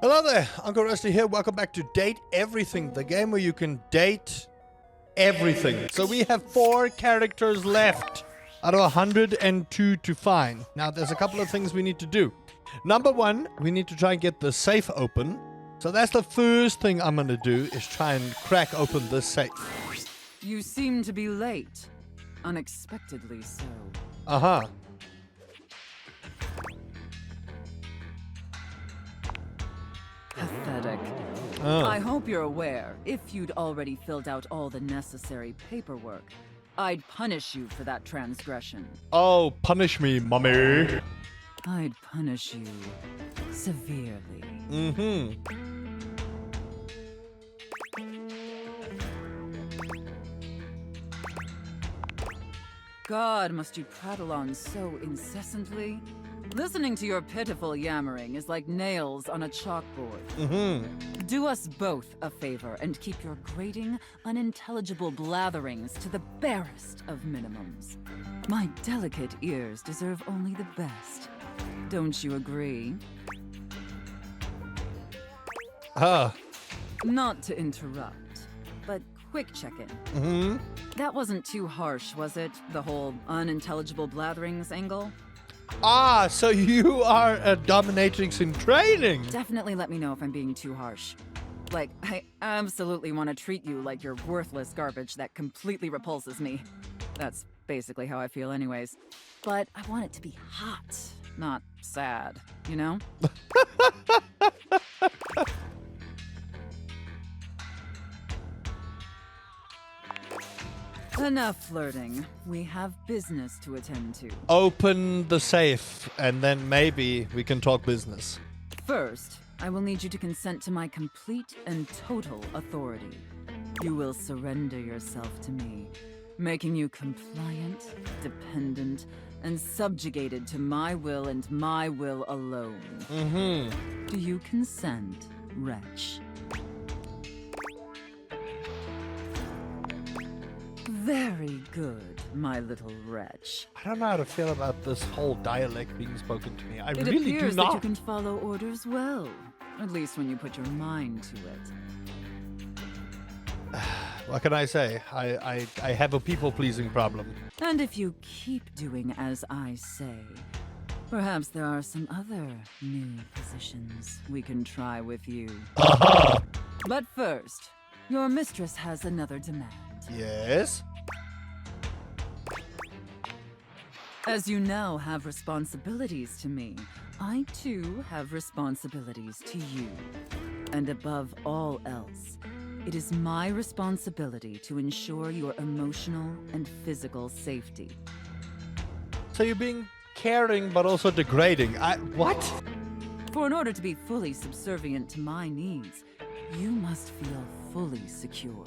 Hello there, Uncle Rusty here. Welcome back to Date Everything, the game where you can date everything. So we have 4 characters left out of 102 to find. Now there's a couple of things we need to do. Number 1, we need to try and get the safe open. So that's the first thing I'm going to do, is try and crack open this safe. You seem to be late. Unexpectedly so. Uh-huh. Pathetic. Oh. I hope you're aware, if you'd already filled out all the necessary paperwork, I'd punish you for that transgression. Oh, punish me, mommy. I'd punish you severely. Mm-hmm. God, must you prattle on so incessantly? Listening to your pitiful yammering is like nails on a chalkboard. Mm-hmm. Do us both a favor and keep your grating, unintelligible blatherings to the barest of minimums. My delicate ears deserve only the best. Don't you agree? Not to interrupt, but quick check-in. Mm-hmm. That wasn't too harsh, was it? The whole unintelligible blatherings angle? Ah, so you are a dominatrix in training. Definitely let me know if I'm being too harsh. Like, I absolutely want to treat you like you're worthless garbage that completely repulses me. That's basically how I feel anyways. But I want it to be hot, not sad, you know? Enough flirting. We have business to attend to. Open the safe, and then maybe we can talk business. First, I will need you to consent to my complete and total authority. You will surrender yourself to me, making you compliant, dependent, and subjugated to my will and my will alone. Mm-hmm. Do you consent, wretch? Very good, my little wretch. I don't know how to feel about this whole dialect being spoken to me. I It really do appears that you not. can follow orders well, at least when you put your mind to it. What can I say? I have a people-pleasing problem. And if you keep doing as I say, perhaps there are some other new positions we can try with you. But first, your mistress has another demand. Yes? As you now have responsibilities to me, I too have responsibilities to you. And above all else, it is my responsibility to ensure your emotional and physical safety. So you're being caring but also degrading. What? For in order to be fully subservient to my needs, you must feel fully secure.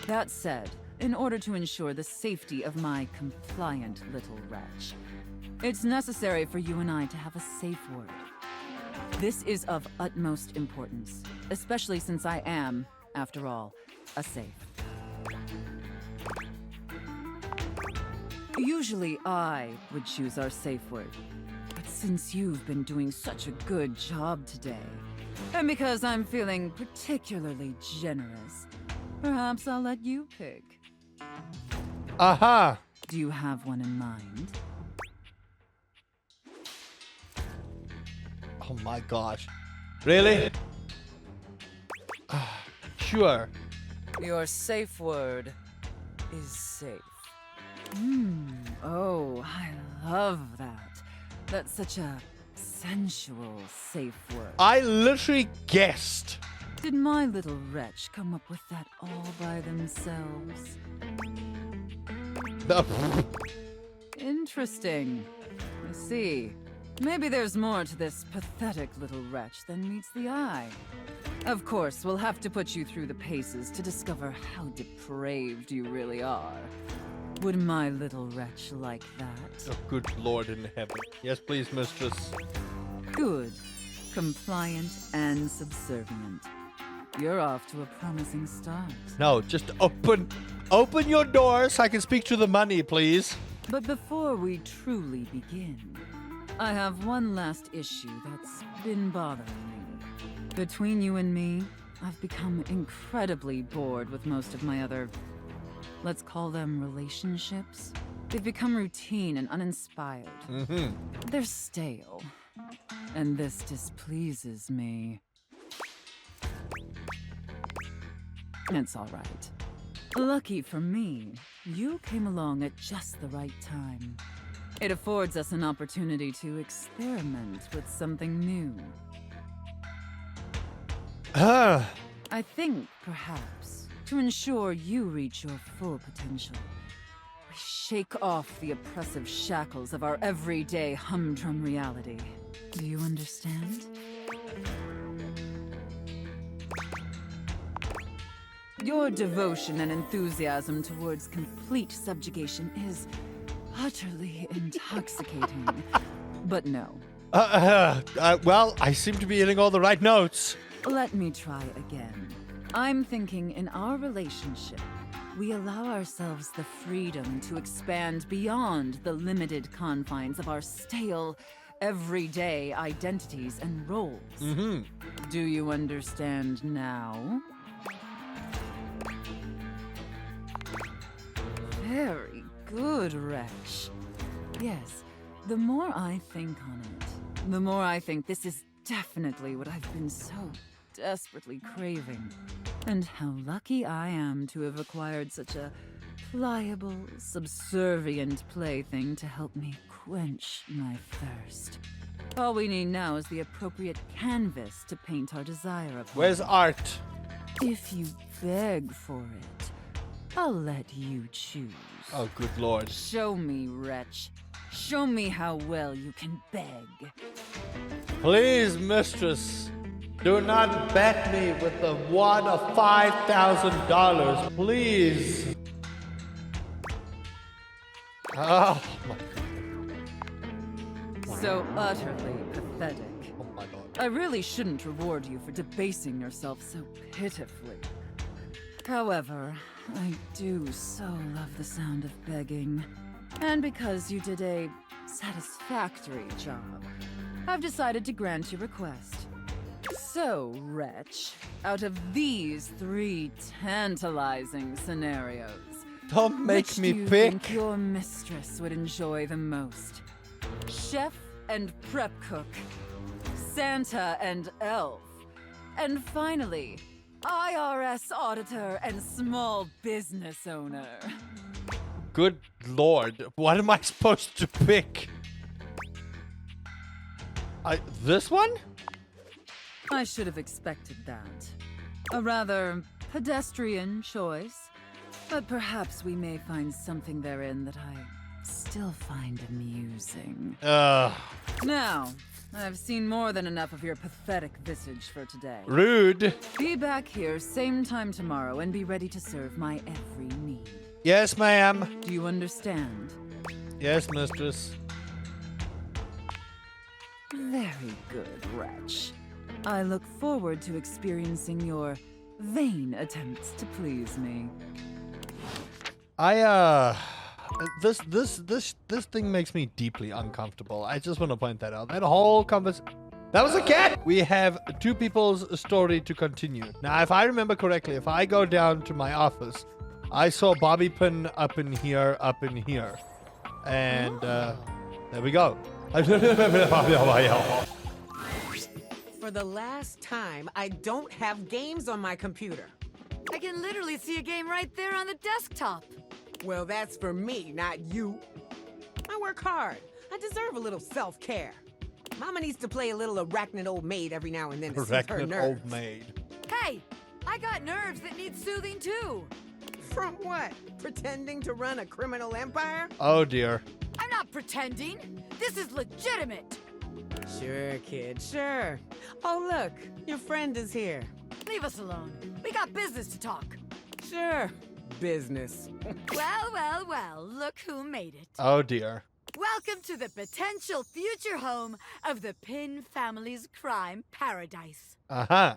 That said, in order to ensure the safety of my compliant little wretch, it's necessary for you and I to have a safe word. This is of utmost importance, especially since I am, after all, a safe. Usually I would choose our safe word, but since you've been doing such a good job today, and because I'm feeling particularly generous, perhaps I'll let you pick. Aha! Do you have one in mind? Oh my gosh. Really? Sure. Your safe word is safe. Oh, I love that. That's such a sensual safe word. I literally guessed. Did my little wretch come up with that all by themselves? Interesting. I see. Maybe there's more to this pathetic little wretch than meets the eye. Of course, we'll have to put you through the paces to discover how depraved you really are. Would my little wretch like that? Oh, good Lord in heaven. Yes, please, mistress. Good. Compliant and subservient. You're off to a promising start. No, just open your door so I can speak to the money, please. But before we truly begin, I have one last issue that's been bothering me. Between you and me, I've become incredibly bored with most of my other, let's call them relationships. They've become routine and uninspired. They're stale. And this displeases me. It's all right. Lucky for me, you came along at just the right time. It affords us an opportunity to experiment with something new. I think, perhaps, to ensure you reach your full potential, we shake off the oppressive shackles of our everyday humdrum reality. Do you understand? Your devotion and enthusiasm towards complete subjugation is utterly intoxicating. But no. Well, I seem to be hitting all the right notes. Let me try again. I'm thinking in our relationship, we allow ourselves the freedom to expand beyond the limited confines of our stale, everyday identities and roles. Do you understand now? Very good, Wretch. Yes, the more I think on it, the more I think this is definitely what I've been so desperately craving. And how lucky I am to have acquired such a pliable, subservient plaything to help me quench my thirst. All we need now is the appropriate canvas to paint our desire upon. Where's art? If you beg for it, I'll let you choose. Oh, good lord. Show me, Wretch. Show me how well you can beg. Please, Mistress, do not bet me with the wad of $5,000. Please. Oh, my God. So utterly pathetic. Oh, my God. I really shouldn't reward you for debasing yourself so pitifully. However, I do so love the sound of begging. And because you did a satisfactory job, I've decided to grant your request. So, Wretch, out of these 3 tantalizing scenarios, Don't make which me do you pick. think your mistress would enjoy the most? Chef and prep cook, Santa and elf, and finally, IRS auditor and small business owner. Good lord. What am I supposed to pick? This one? I should have expected that. A rather pedestrian choice, but perhaps we may find something therein that I still find amusing. Now, I've seen more than enough of your pathetic visage for today. Rude. Be back here same time tomorrow and be ready to serve my every need. Yes, ma'am. Do you understand? Yes, Mistress. Very good, Wretch. I look forward to experiencing your vain attempts to please me. This thing makes me deeply uncomfortable. I just want to point that out. That whole that was a cat! We have 2 people's story to continue. Now, if I remember correctly, if I go down to my office, I saw bobby pin up in here. And, there we go. For the last time, I don't have games on my computer. I can literally see a game right there on the desktop. Well, that's for me, not you. I work hard. I deserve a little self-care. Mama needs to play a little arachnid old maid every now and then to soothe her Arachnid nerves. old maid. Hey, I got nerves that need soothing too. From what? Pretending to run a criminal empire? Oh, dear. I'm not pretending. This is legitimate. Sure, kid, sure. Oh, look, your friend is here. Leave us alone. We got business to talk. Sure, business. Well, look who made it. Oh, dear. Welcome to the potential future home of the Pin family's crime paradise. Uh-huh.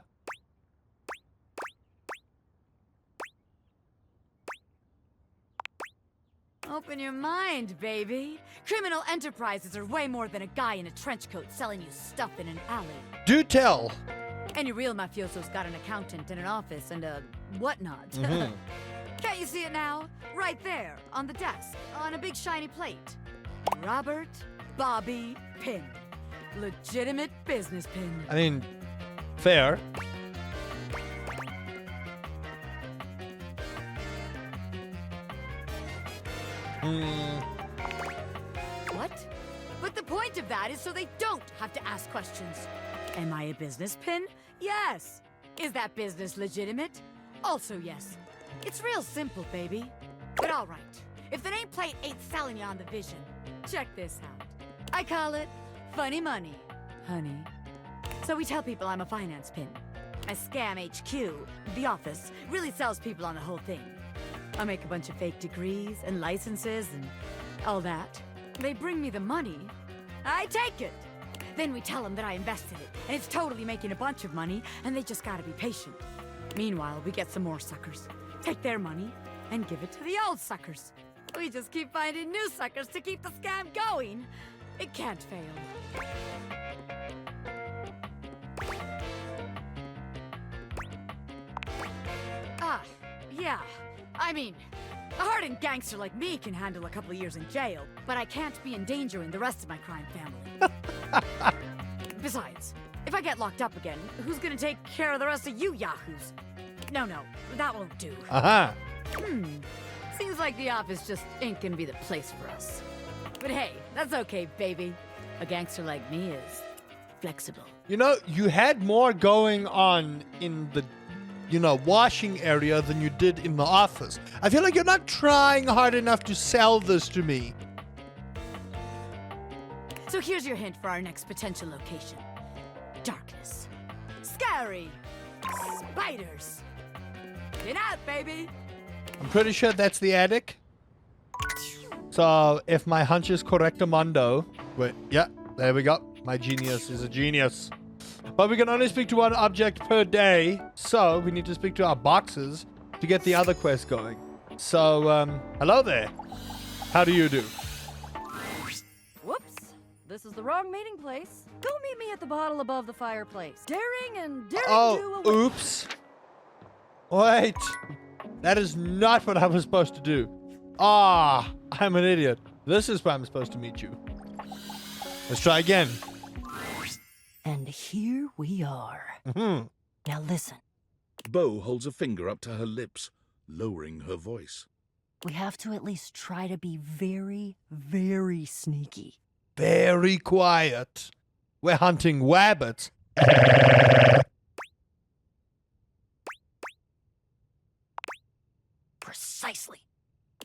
Open your mind, baby. Criminal enterprises are way more than a guy in a trench coat selling you stuff in an alley. Do tell. Any real mafioso's got an accountant and an office and a whatnot. Can't you see it now? Right there, on the desk, on a big shiny plate. Robert Bobby Pin. Legitimate business pin. I mean, fair. What? But the point of that is so they don't have to ask questions. Am I a business pin? Yes. Is that business legitimate? Also yes. It's real simple, baby. But all right. If the nameplate ain't selling you on the vision, check this out. I call it funny money, honey. So we tell people I'm a finance pin. My scam HQ, the office, really sells people on the whole thing. I make a bunch of fake degrees and licenses and all that. They bring me the money. I take it. Then we tell them that I invested it, and it's totally making a bunch of money, and they just gotta be patient. Meanwhile, we get some more suckers, take their money, and give it to the old suckers. We just keep finding new suckers to keep the scam going. It can't fail. Yeah. I mean, a hardened gangster like me can handle a couple of years in jail, but I can't be endangering the rest of my crime family. Besides, if I get locked up again, who's gonna take care of the rest of you yahoos? No, that won't do. Seems like the office just ain't gonna be the place for us. But hey, that's okay, baby. A gangster like me is flexible. You know, you had more going on in the, washing area than you did in the office. I feel like you're not trying hard enough to sell this to me. So here's your hint for our next potential location. Darkness. Scary. Spiders. Get out, baby. I'm pretty sure that's the attic. So, if my hunch is correct, Amondo. Wait, yeah, there we go. My genius is a genius. But we can only speak to one object per day, so we need to speak to our boxes to get the other quest going. So, hello there. How do you do? Whoops. This is the wrong meeting place. Go meet me at the bottle above the fireplace. Daring and daring Oh, do away. oops. Wait. That is not what I was supposed to do. Ah, I'm an idiot. This is where I'm supposed to meet you. Let's try again. And here we are. Now listen. Bo holds a finger up to her lips, lowering her voice. We have to at least try to be very, very sneaky. Very quiet. We're hunting wabbits. Precisely.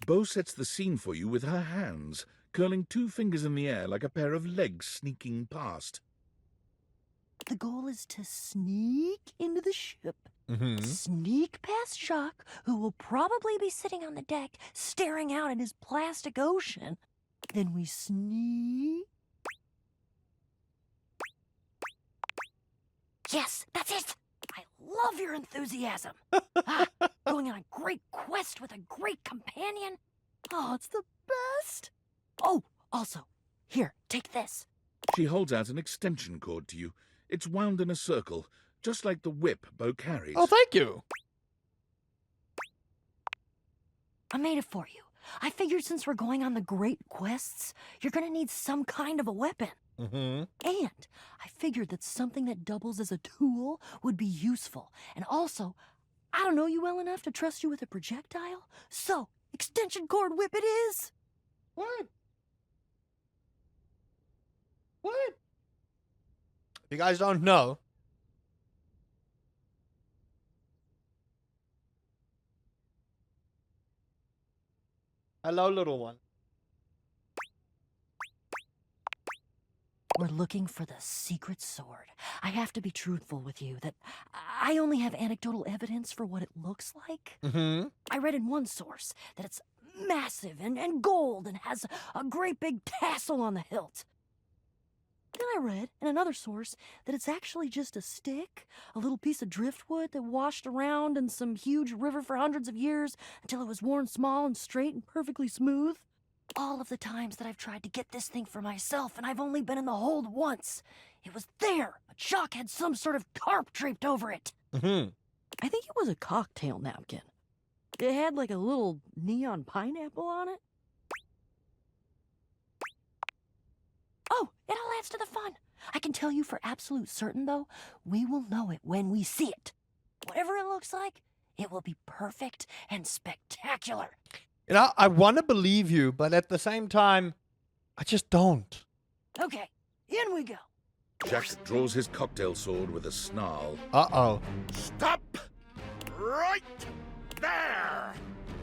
Bo sets the scene for you with her hands, curling two fingers in the air like a pair of legs sneaking past. The goal is to sneak into the ship, sneak past Jacques, who will probably be sitting on the deck staring out at his plastic ocean. Then we sneak. Yes, that's it! I love your enthusiasm. Going on a great quest with a great companion. Oh, it's the best. Oh, also, here, take this. She holds out an extension cord to you. It's wound in a circle, just like the whip Bo carries. Oh, thank you. I made it for you. I figured since we're going on the great quests, you're gonna need some kind of a weapon. And I figured that something that doubles as a tool would be useful. And also, I don't know you well enough to trust you with a projectile. So, extension cord whip it is. What? What? If you guys don't know, hello, little one. We're looking for the secret sword. I have to be truthful with you that I only have anecdotal evidence for what it looks like. I read in one source that it's massive and gold and has a great big tassel on the hilt. Then I read in another source that it's actually just a stick, a little piece of driftwood that washed around in some huge river for hundreds of years until it was worn small and straight and perfectly smooth. All of the times that I've tried to get this thing for myself, and I've only been in the hold once, It was there, but Jacques had some sort of tarp draped over it. Mm-hmm. I think it was a cocktail napkin. It had like a little neon pineapple on it. Oh, it all adds to the fun. I can tell you for absolute certain, though, we will know it when we see it. Whatever it looks like, it will be perfect and spectacular. You know, I want to believe you, but at the same time, I just don't. Okay, in we go. Jack draws his cocktail sword with a snarl. Uh-oh. Stop! Right there!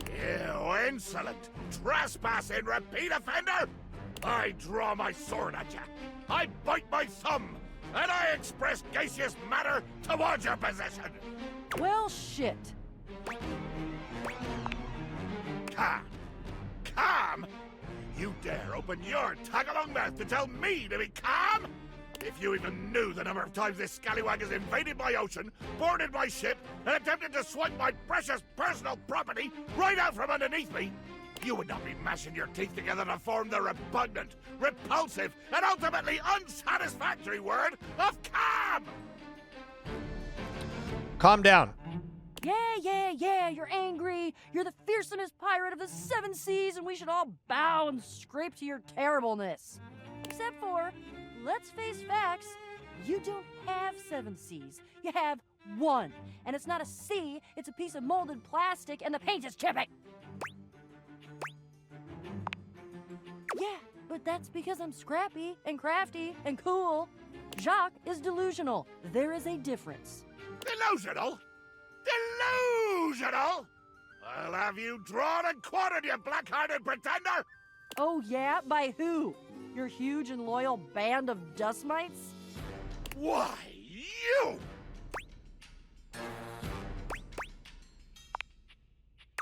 You insolent, trespassing repeat offender! I draw my sword at you. I bite my thumb, and I express gaseous matter towards your possession. Well, shit. Calm. Calm? You dare open your tag-along mouth to tell me to be calm? If you even knew the number of times this scallywag has invaded my ocean, boarded my ship, and attempted to swipe my precious personal property right out from underneath me, you would not be mashing your teeth together to form the repugnant, repulsive, and ultimately unsatisfactory word of calm! Calm down. Yeah, you're angry. You're the fearsomest pirate of the 7 seas, and we should all bow and scrape to your terribleness. Except for, let's face facts, you don't have 7 seas. You have 1. And it's not a sea, it's a piece of molded plastic, and the paint is chipping. Yeah, but that's because I'm scrappy and crafty and cool. Jacques is delusional. There is a difference. Delusional? Delusional? I'll have you drawn and quartered, you black-hearted pretender! Oh yeah? By who? Your huge and loyal band of dust mites? Why, you!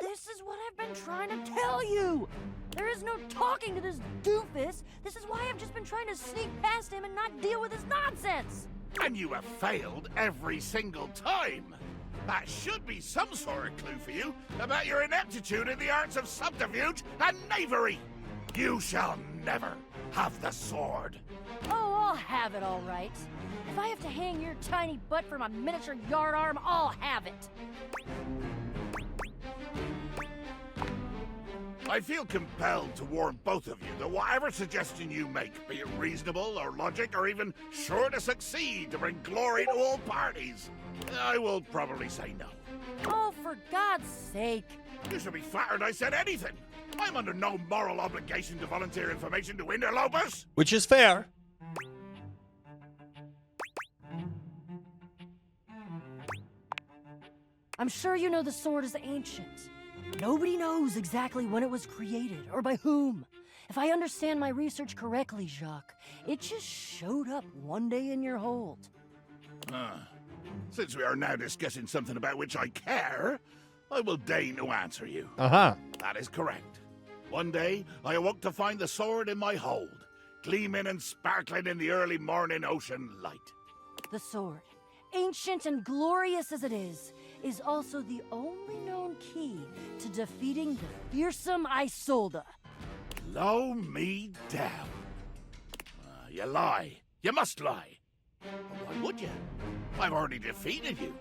This is what I've been trying to tell you! There is no talking to this doofus. This is why I've just been trying to sneak past him and not deal with his nonsense! And you have failed every single time! That should be some sort of clue for you about your ineptitude in the arts of subterfuge and knavery! You shall never have the sword! Oh, I'll have it all right. If I have to hang your tiny butt from a miniature yard arm, I'll have it. I feel compelled to warn both of you that whatever suggestion you make, be it reasonable or logic or even sure to succeed to bring glory to all parties, I will probably say no. Oh, for God's sake. You should be flattered I said anything. I'm under no moral obligation to volunteer information to interlopers. Which is fair. I'm sure you know the sword is ancient. Nobody knows exactly when it was created or by whom. If I understand my research correctly, Jacques, it just showed up one day in your hold. Since we are now discussing something about which I care, I will deign to answer you. Uh-huh. That is correct. One day, I awoke to find the sword in my hold, gleaming and sparkling in the early morning ocean light. The sword, ancient and glorious as it is also the only known key to defeating the fearsome Isolde. Blow me down. You lie. You must lie. But why would you? I've already defeated you.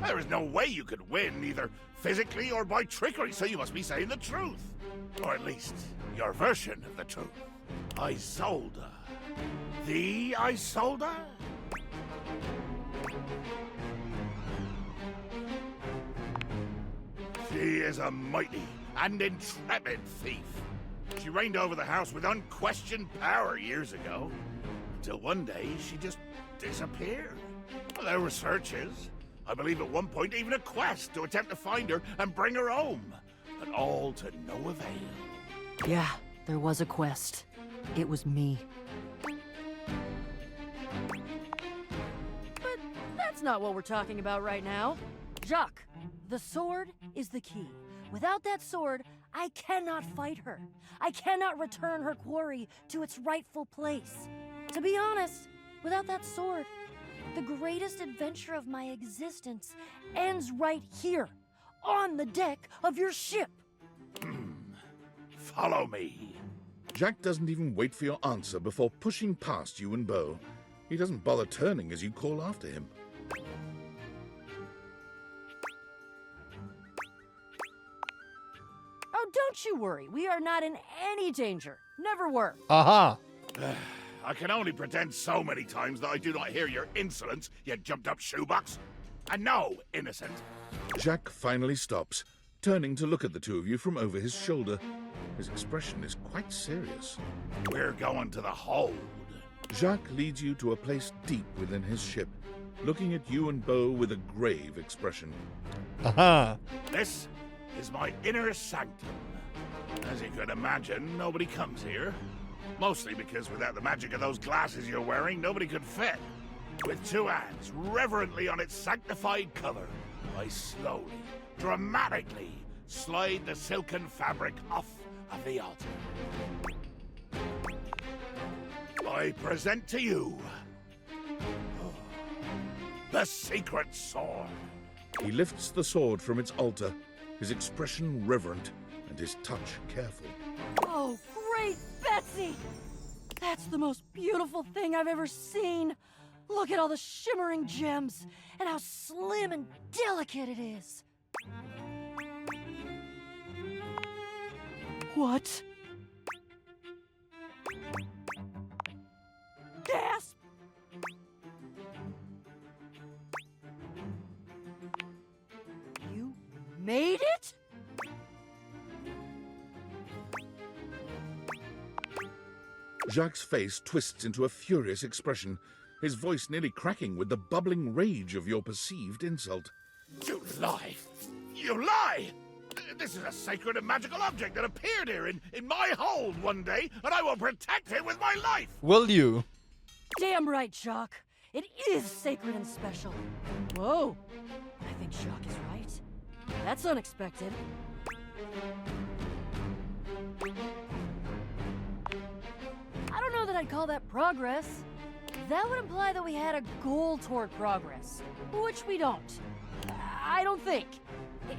There is no way you could win, either physically or by trickery, so you must be saying the truth. Or at least, your version of the truth. Isolde. The Isolde? She is a mighty and intrepid thief. She reigned over the house with unquestioned power years ago, until one day she just disappeared. Well, there were searches. I believe at one point even a quest to attempt to find her and bring her home, but all to no avail. Yeah, there was a quest. It was me. But that's not what we're talking about right now. Jacques, the sword is the key. Without that sword, I cannot fight her. I cannot return her quarry to its rightful place. To be honest, without that sword, the greatest adventure of my existence ends right here, on the deck of your ship. Follow me. Jack doesn't even wait for your answer before pushing past you and Beau. He doesn't bother turning as you call after him. Oh, don't you worry. We are not in any danger. Never were. Aha. I can only pretend so many times that I do not hear your insolence, you jumped-up shoebox. And no, innocent. Jacques finally stops, turning to look at the two of you from over his shoulder. His expression is quite serious. We're going to the hold. Jacques leads you to a place deep within his ship, looking at you and Beau with a grave expression. Aha. This is my inner sanctum. As you could imagine, nobody comes here. Mostly because without the magic of those glasses you're wearing, nobody could fit. With two hands reverently on its sanctified cover, I slowly, dramatically slide the silken fabric off of the altar. I present to you the secret sword. He lifts the sword from its altar, his expression reverent and his touch careful. Oh, great Betsy! That's the most beautiful thing I've ever seen. Look at all the shimmering gems and how slim and delicate it is. What? Gasp! You made it? Jacques' face twists into a furious expression, his voice nearly cracking with the bubbling rage of your perceived insult. You lie! You lie! This is a sacred and magical object that appeared here in my hold one day, and I will protect it with my life! Will you? Damn right, Jacques. It is sacred and special. Whoa. I think Jacques is right. That's unexpected. I don't know that I'd call that progress. That would imply that we had a goal toward progress, which we don't. I don't think.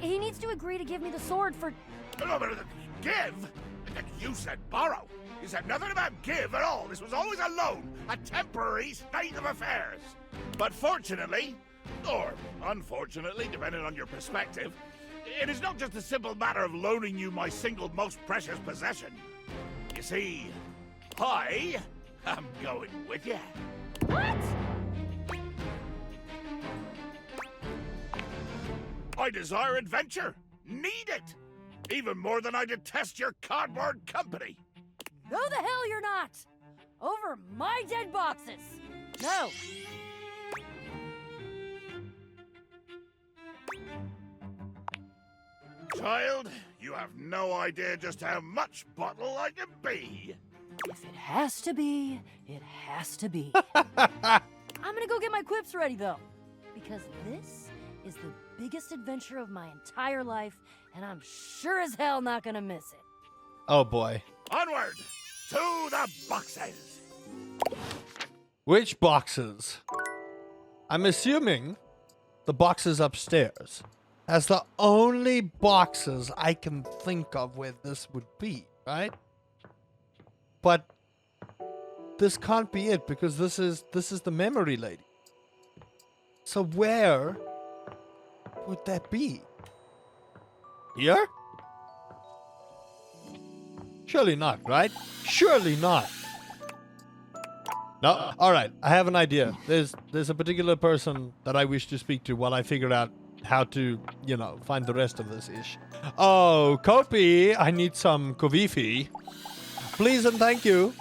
He needs to agree to give me the sword for... No, but give? You said borrow. You said nothing about give at all. This was always a loan, a temporary state of affairs. But fortunately, or unfortunately, depending on your perspective, it is not just a simple matter of loaning you my single most precious possession. You see, I am going with you. What? I desire adventure. Need it. Even more than I detest your cardboard company. No, the hell you're not! Over my dead boxes! No! Child, you have no idea just how much bottle I can be. If it has to be, it has to be. I'm gonna go get my quips ready, though. Because this is the biggest adventure of my entire life, and I'm sure as hell not gonna miss it. Oh boy. Onward to the boxes. Which boxes? I'm assuming the boxes upstairs. As the only boxes I can think of where this would be, right? But this can't be it because this is the memory lady. So where would that be? Here? Surely not, right? Surely not. No. All right. I have an idea. There's a particular person that I wish to speak to while I figure out how to, find the rest of this ish. Oh, Kopi, I need some kovifi. Please and thank you.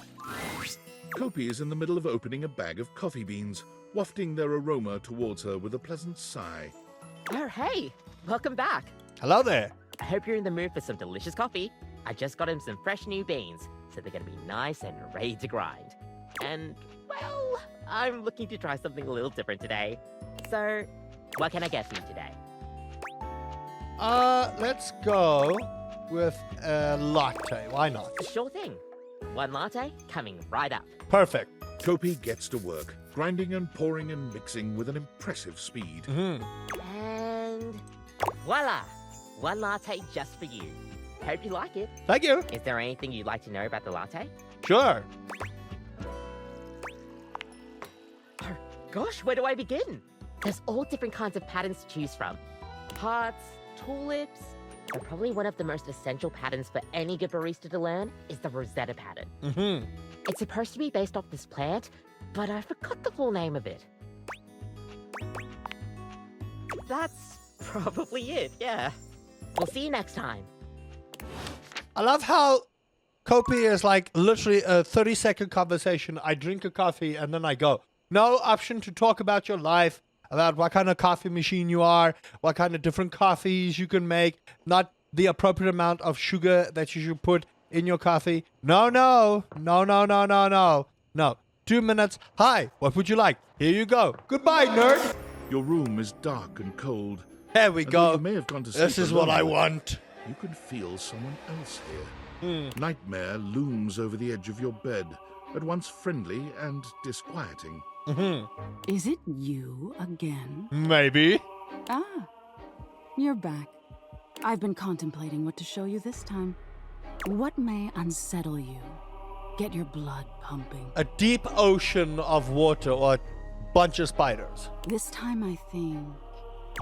Kopi is in the middle of opening a bag of coffee beans, wafting their aroma towards her with a pleasant sigh. Oh, hey! Welcome back. Hello there. I hope you're in the mood for some delicious coffee. I just got him some fresh new beans, so they're gonna be nice and ready to grind. And, well, I'm looking to try something a little different today. So, what can I get for you today? Let's go with a latte. Why not? Sure thing. One latte coming right up. Perfect. Kopi gets to work, grinding and pouring and mixing with an impressive speed. And voila! One latte just for you. Hope you like it. Thank you. Is there anything you'd like to know about the latte? Sure. Gosh, where do I begin? There's all different kinds of patterns to choose from. Hearts, tulips, and probably one of the most essential patterns for any good barista to learn is the Rosetta pattern. Mm-hmm. It's supposed to be based off this plant, but I forgot the full name of it. That's probably it, yeah. We'll see you next time. I love how Kopi is like literally a 30-second conversation. I drink a coffee and then I go. No option to talk about your life, about what kind of coffee machine you are, what kind of different coffees you can make, not the appropriate amount of sugar that you should put in your coffee. No. 2 minutes. Hi, what would you like? Here you go. Goodbye, nerd. Your room is dark and cold. There we And though go. you may have gone to sleep This is what I alone, want. You can feel someone else here. Nightmare looms over the edge of your bed, at once friendly and disquieting. Is it you again? Maybe. Ah, you're back. I've been contemplating what to show you this time. What may unsettle you? Get your blood pumping. A deep ocean of water or a bunch of spiders. This time I think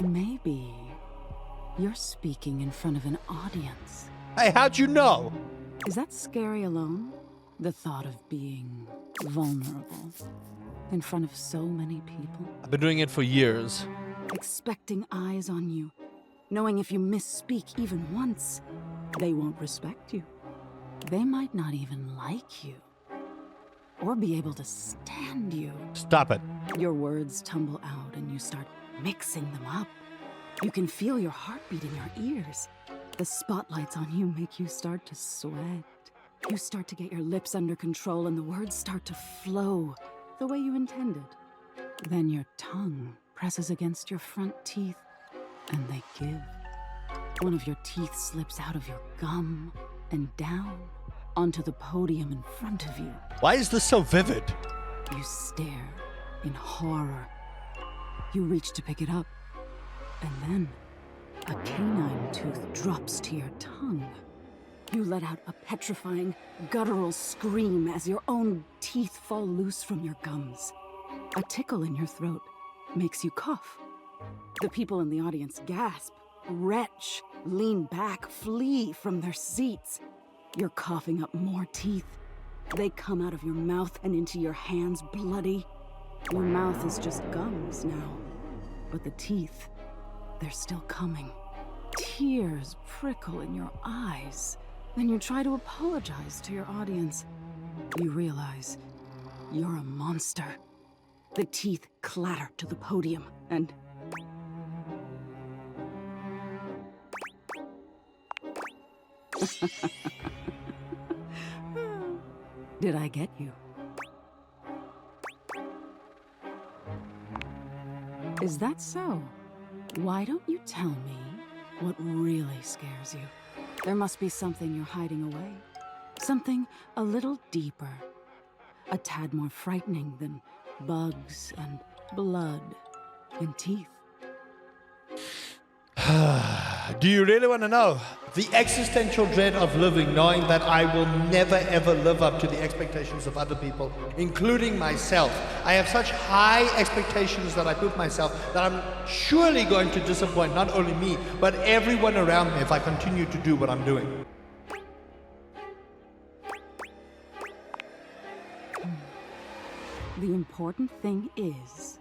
maybe you're speaking in front of an audience. Hey, how'd you know? Is that scary alone? The thought of being vulnerable in front of so many people? I've been doing it for years. Expecting eyes on you, knowing if you misspeak even once, they won't respect you. They might not even like you, or be able to stand you. Stop it. Your words tumble out and you start mixing them up. You can feel your heartbeat in your ears. The spotlights on you make you start to sweat. You start to get your lips under control and the words start to flow the way you intended. Then your tongue presses against your front teeth and they give. One of your teeth slips out of your gum and down onto the podium in front of you. Why is this so vivid? You stare in horror. You reach to pick it up, and then a canine tooth drops to your tongue. You let out a petrifying, guttural scream as your own teeth fall loose from your gums. A tickle in your throat makes you cough. The people in the audience gasp, retch, lean back, flee from their seats. You're coughing up more teeth. They come out of your mouth and into your hands bloody. Your mouth is just gums now, but the teeth, they're still coming. Tears prickle in your eyes. Then you try to apologize to your audience. You realize you're a monster. The teeth clatter to the podium and... Did I get you? Is that so? Why don't you tell me what really scares you? There must be something you're hiding away. Something a little deeper. A tad more frightening than bugs and blood and teeth. Do you really want to know? The existential dread of living, knowing that I will never ever live up to the expectations of other people, including myself. I have such high expectations that I put myself that I'm surely going to disappoint not only me, but everyone around me if I continue to do what I'm doing. The important thing is,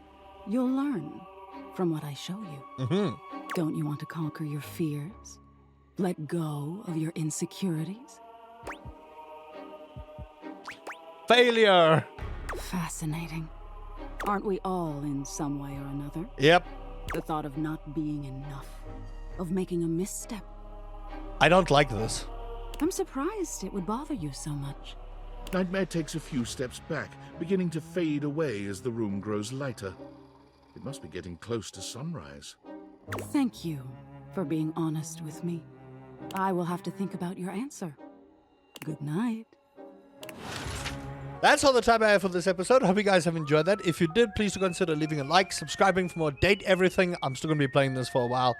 you'll learn from what I show you. Don't you want to conquer your fears? Let go of your insecurities? Failure! Fascinating. Aren't we all in some way or another? Yep. The thought of not being enough, of making a misstep. I don't like this. I'm surprised it would bother you so much. Nightmare takes a few steps back, beginning to fade away as the room grows lighter. It must be getting close to sunrise. Thank you for being honest with me. I will have to think about your answer. Good night. That's all the time I have for this episode. Hope you guys have enjoyed that. If you did, please do consider leaving a like, subscribing for more Date Everything. I'm still going to be playing this for a while.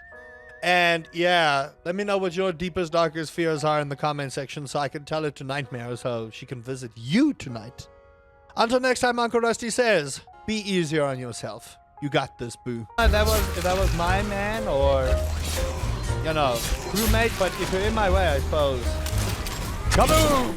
And yeah, let me know what your deepest, darkest fears are in the comment section so I can tell it to Nightmare so she can visit you tonight. Until next time, Uncle Rusty says... Be easier on yourself. You got this, boo. That was my man or, you know, crewmate, but if you're in my way, I suppose. Kaboom!